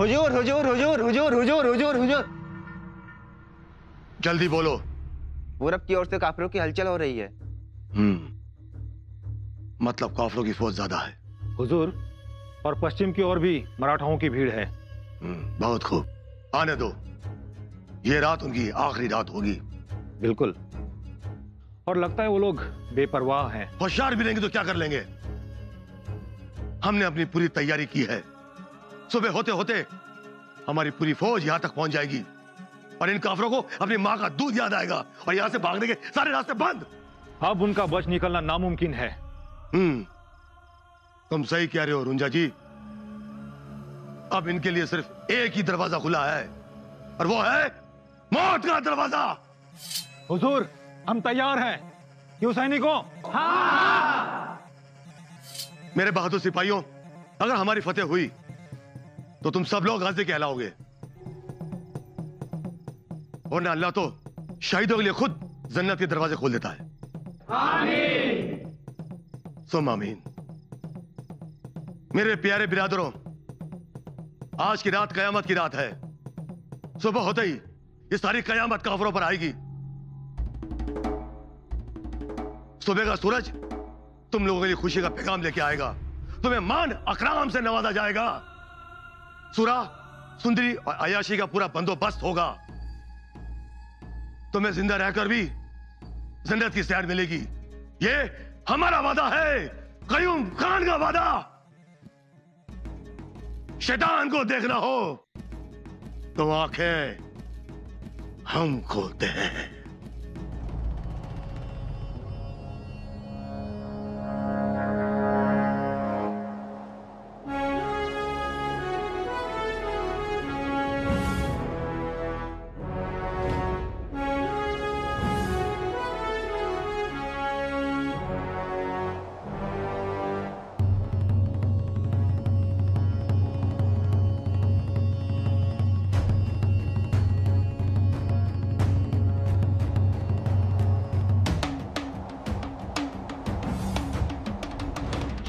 हुजूर हुजूर हुजूर हुजूर हुजूर हुजूर हुजूर। जल्दी बोलो। पूरब की ओर से काफिरों की हलचल हो रही है। मतलब काफिरों की फौज ज्यादा है। हुजूर, और पश्चिम की ओर भी मराठाओं की भीड़ है। बहुत खूब, आने दो। ये रात उनकी आखिरी रात होगी। बिल्कुल, और लगता है वो लोग बेपरवाह हैं। होशियार भी रहेंगे तो क्या कर लेंगे? हमने अपनी पूरी तैयारी की है। सुबह होते होते हमारी पूरी फौज यहां तक पहुंच जाएगी और इन काफिरों को अपनी मां का दूध याद आएगा और यहां से भागने के सारे रास्ते बंद। अब उनका बच निकलना नामुमकिन है। तुम सही कह रहे हो रुंजा जी। अब इनके लिए सिर्फ एक ही दरवाजा खुला है और वो है मौत का दरवाजा। हुजूर, हम तैयार हैं। क्यों सैनिकों? हाँ। मेरे बहादुर सिपाहियों, अगर हमारी फतेह हुई तो तुम सब लोग गाजी कहलाओगे, और ना अल्लाह तो शहीदों के लिए खुद जन्नत के दरवाजे खोल देता है। आमीन। सुम आमीन। मेरे प्यारे बिरादरों, आज की रात कयामत की रात है। सुबह होते ही ये सारी कयामत काफिरों पर आएगी। सुबह का सूरज तुम लोगों के लिए खुशी का पैगाम लेके आएगा। तुम्हें मान अकराम से नवाजा जाएगा। सुरा, सुंदरी और अयाशी का पूरा बंदोबस्त होगा। तुम्हें जिंदा रहकर भी जन्नत की सैर मिलेगी। ये हमारा वादा है, कयूम खान का वादा। शैतान को देखना हो तो आंखें हम खोलते हैं।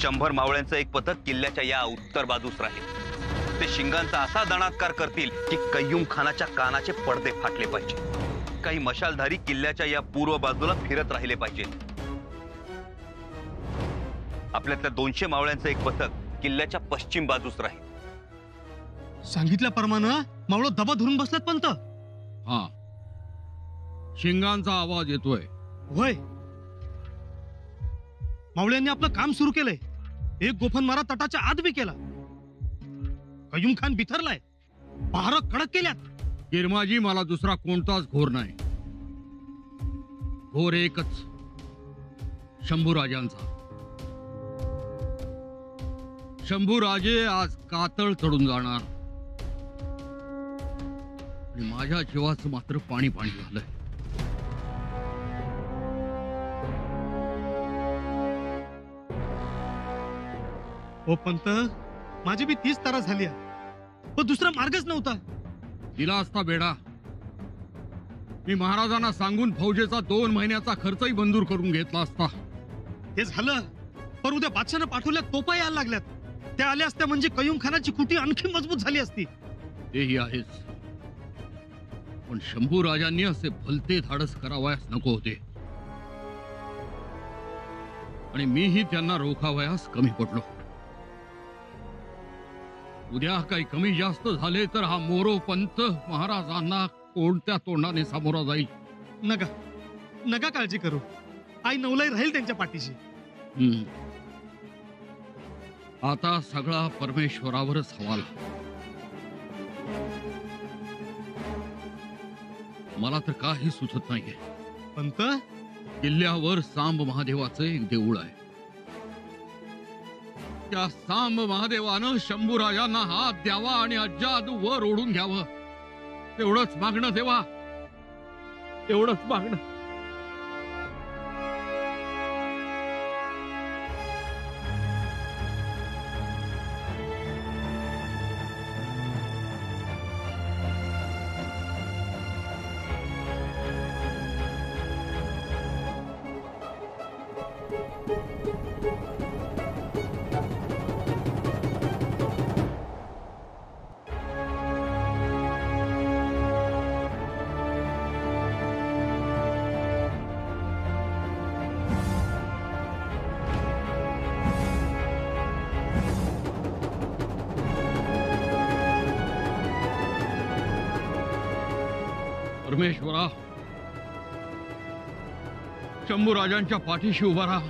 शंभर मावळ्यांचं एक पथक किल्ल्याच्या या उत्तर बाजूस राहील। ते शिंगांचा असा दणात्कार करतील की कय्यूम खानाच्या कानाचे पडदे फाटले पाहिजे। काही मशालधारी किल्ल्याच्या या पूर्व बाजूला फिरत राहिले पाहिजे। आपल्यातल्या 200 मावळ्यांचं एक पथक किल्ल्याच्या पश्चिम बाजूस राहील। सांगितल्याप्रमाणे मावळ दबा धरून बसलात पंत। हा, शिंगांचा आवाज येतोय। होय, मावळ्यांनी आपलं काम सुरू केलंय। एक गोफनमारा तटाच्या आत बी केला। कयूम खान बिथरलाय, पहारा कडक केल्यात। किरमाजी, मला दुसरा कोणताच घोर नाही। घोर एकच, शंभूराजांचा। शंभूराजे आज कातळ चढून जाणार आणि माझ्या जीवाचं मात्र पाणी पाणी झालंय। ओ पंत, माझी बी 30 तारा झाली, पण दुसरा मार्गच नव्हता। दिला असता बेडा, मी महाराजांना सांगून फौजेचा 2 महिन्याचा खर्चही मंजूर करून घेतला असता। हे झालं, पण उद्या बादशाहने पाठवल्या तोपा यायला लागल्यात। त्या आल्या असत्या म्हणजे कयूम खानाची कुटी आणखी मजबूत झाली असती। तेही आहेच, पण शंभू राजांनी असे भलते धाडस करावयास नको होते आणि मीही त्यांना रोखावयास कमी पडलो। उद्या काही कमी जास्त झाले तर हा मोरो पंत महाराजांना कोणत्या तोंडाने सामोरा जाईल? नका नका काळजी करू, आई नवलाई राहील त्यांच्या पाठीशी। आता सगळा परमेश्वरावरच हवाला। मला तर काही सुचत नाहीये। पंत, किल्ल्यावर सांब महादेवाचं एक देऊळ आहे। त्या सांब महादेवानं शंभूराजांना हात द्यावा आणि अज्जाद वर ओढून घ्यावं, एवढंच मागणं देवा, एवढंच मागणं। परमेश्वरा, शंभूराजांच्या पाठीशी उभा राहा.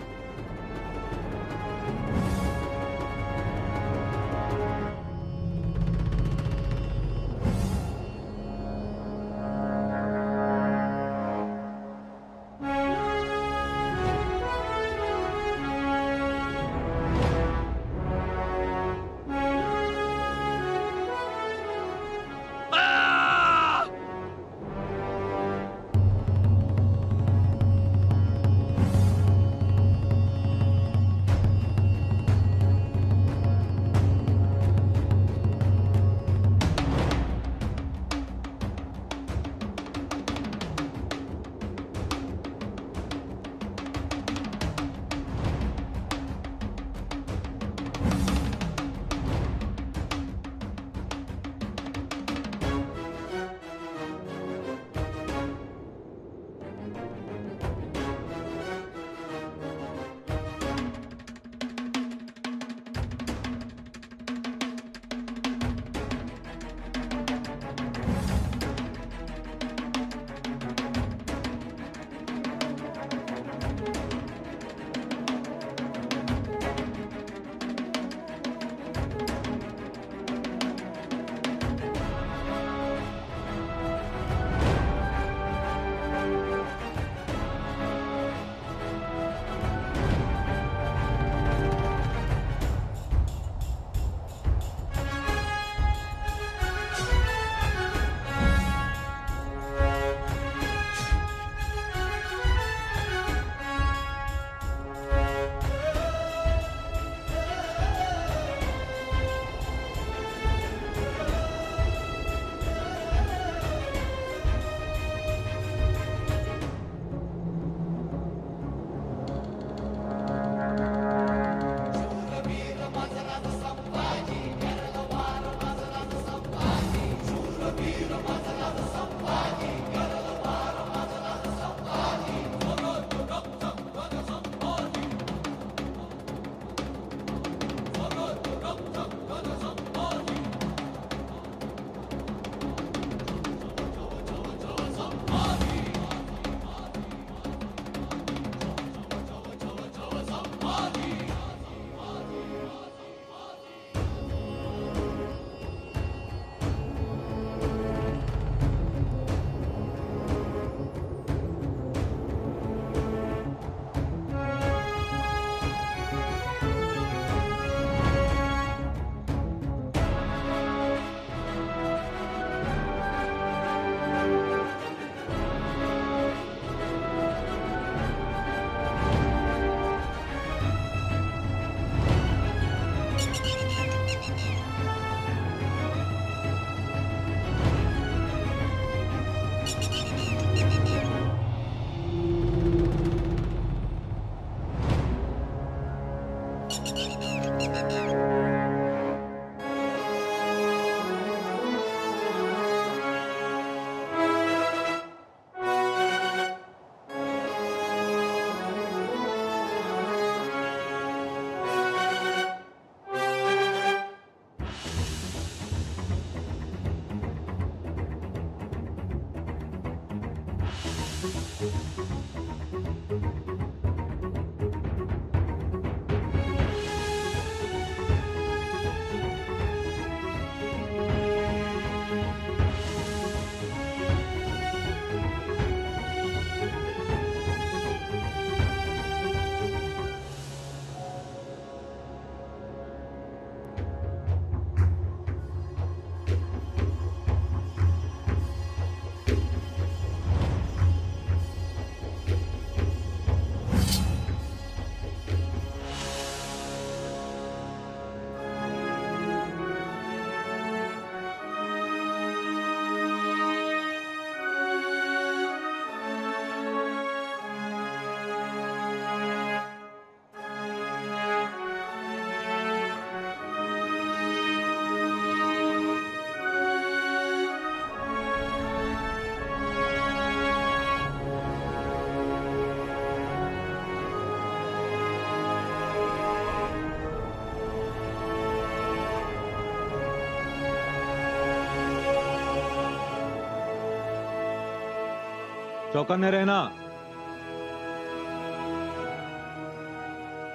चौकन्ने रहना,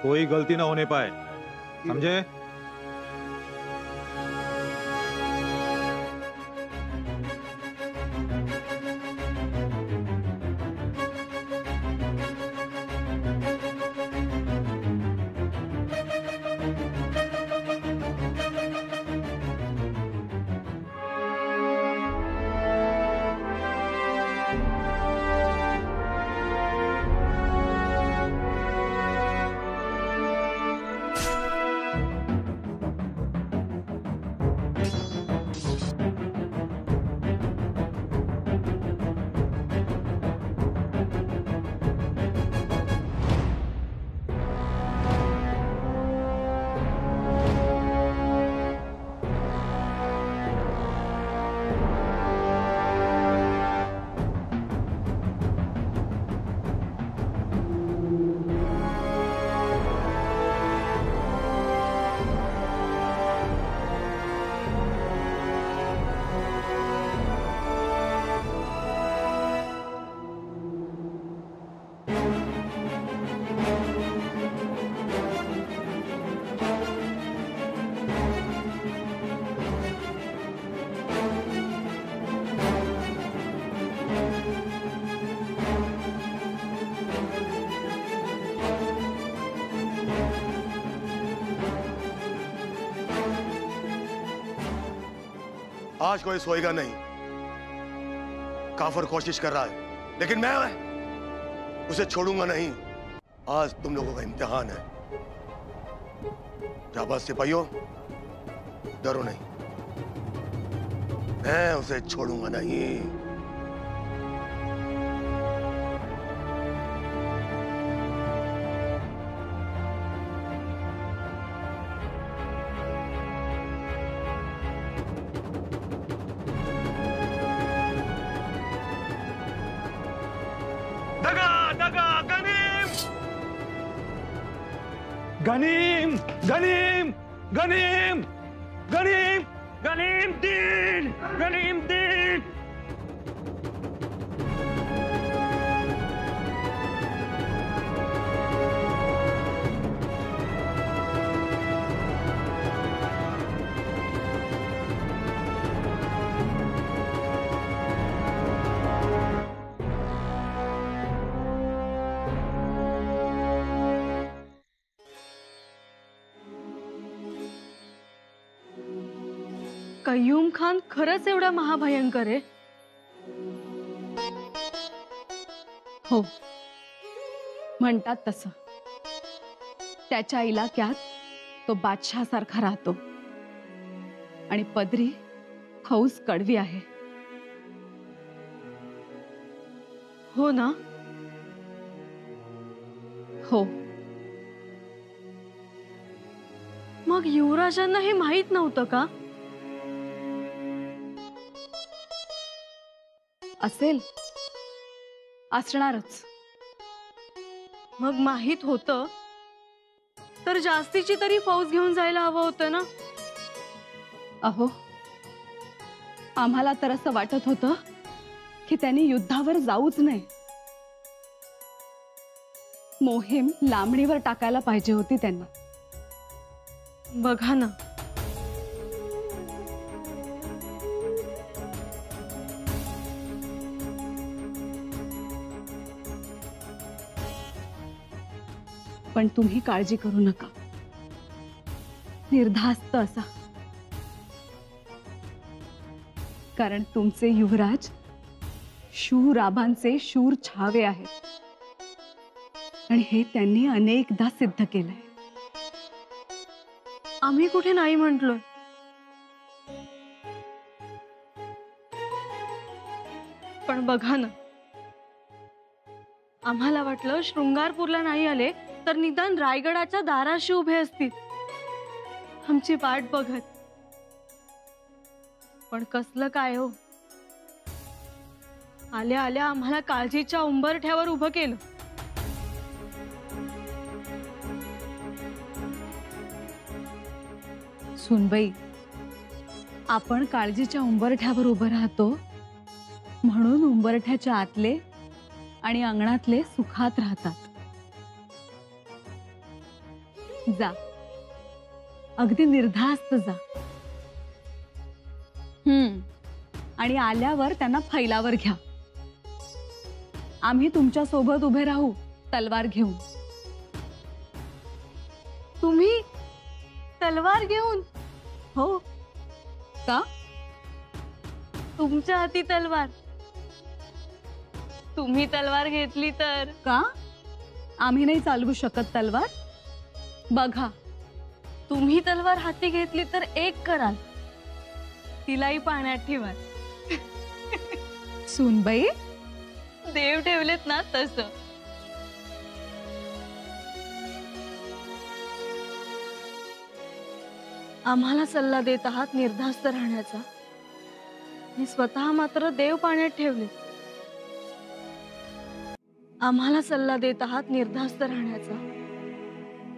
कोई गलती ना होने पाए, समझे? आज कोई सोएगा नहीं। काफर कोशिश कर रहा है, लेकिन मैं उसे छोड़ूंगा नहीं। आज तुम लोगों का इम्तिहान है। जाबाज सिपाहियों, डरो नहीं, मैं उसे छोड़ूंगा नहीं। गनीम, गनीम, गनीम, गनीम, गनीम दीन, गनीम दीन। कय्यूम खान खरंच एवढा महाभयंकर आहे? हो, म्हणतात तसं. त्याच्या इलाक्यात तो बादशाह सारखा राहतो आणि पदरी हौस कडवी आहे. हो ना? हो. मग युवराजांना हे माहित नव्हतं का? असेल, असणारच. मग माहित होतं तर जास्तीची तरी फौज घेऊन जायला हवं होतं ना? अहो, आम्हाला तर असं वाटत होतं की त्यांनी युद्धावर जाऊच नये. मोहीम लांबणीवर टाकायला पाहिजे होती त्यांना. बघा ना, पण तुम्ही काळजी करू नका, निर्धास्त असा. कारण तुमचे युवराज शूर आबांचे शूर छावे आहेत आणि हे त्यांनी अनेकदा सिद्ध केलंय. आम्ही कुठे नाही म्हटलोय. पण बघा ना, आम्हाला वाटलं शृंगारपूरला नाही आले तर निदान रायगडाच्या दाराशी उभे असतील आमची वाट बघत. पण कसलं काय हो, आल्या आल्या आम्हाला काळजीच्या उंबरठ्यावर उभं केलं. सुनबाई, आपण काळजीच्या उंबरठ्यावर उभं राहतो म्हणून उंबरठ्याच्या आतले आणि अंगणातले सुखात राहतात. जा, अगदी निर्धास्त जा. आणि आल्यावर त्यांना फैलावर घ्या. आम्ही तुमच्या सोबत उभे राहू तलवार घेऊन. तुम्ही तलवार घेऊन? हो का? तुमच्या हाती तलवार? तुम्ही तलवार घेतली तर? का आम्ही नाही चालवू शकत तलवार? बघा, तुम्ही तलवार हाती घेतली तर एक कराल, तिलाही पाण्यात ठेवाल. सुनबाई, देव ठेवलेत ना तसं. आम्हाला सल्ला देत आहात निर्धास्त राहण्याचा, आणि स्वतः मात्र देव पाण्यात ठेवले. आम्हाला सल्ला देत आहात निर्धास्त राहण्याचा,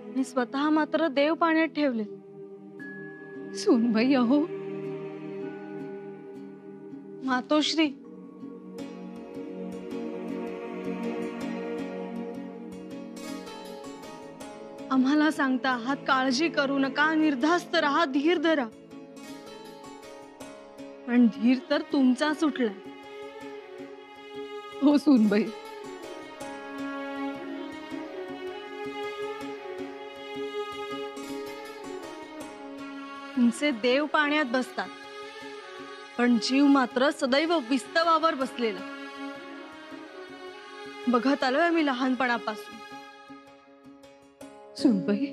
आणि स्वतः मात्र देव पाण्यात ठेवले. सुनबाई, अहो मातोश्री, आम्हाला सांगता आहात काळजी करू नका, निर्धास्त राहा, धीर धरा. पण धीर तर तुमचा सुटलाय. हो सुनबाई, तुमचे देव पाण्यात बसतात, पण जीव मात्र सदैव विस्तवावर बसलेला. बघत आलोय मी लहानपणापासून. सुनबाई,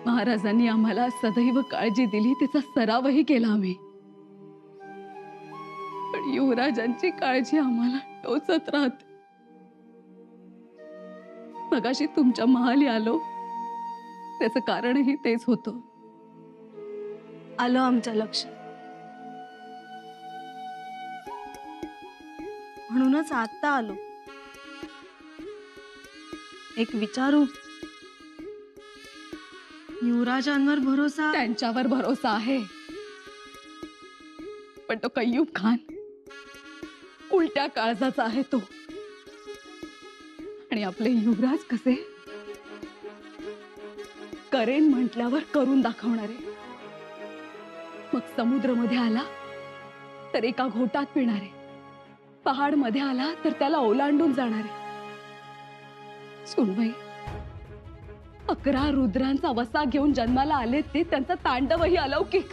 महाराजांनी आम्हाला सदैव काळजी दिली, तिचा सरावही केला आम्ही. पण युवराजांची काळजी आम्हाला टोचत राहते. मगाशी तुमच्या महाली आलो, त्याचं कारणही तेच होतं. आलं आमच्या लक्षात. म्हणूनच आता आलो. एक विचारू, युवराजांवर भरोसा? त्यांच्यावर भरोसा आहे, पण तो कय्यूब खान उलट्या काळजाचा आहे तो. आणि आपले युवराज कसे करेन म्हटल्यावर करून दाखवणारे. मग समुद्र मध्ये आला तर एका घोटात पिणारे, पहाड मध्ये आला तर त्याला ओलांडून जाणारे. सुनबाई, 11 रुद्रांचा वसा घेऊन जन्माला आले ते, त्यांचा तांडवही अलौकिक.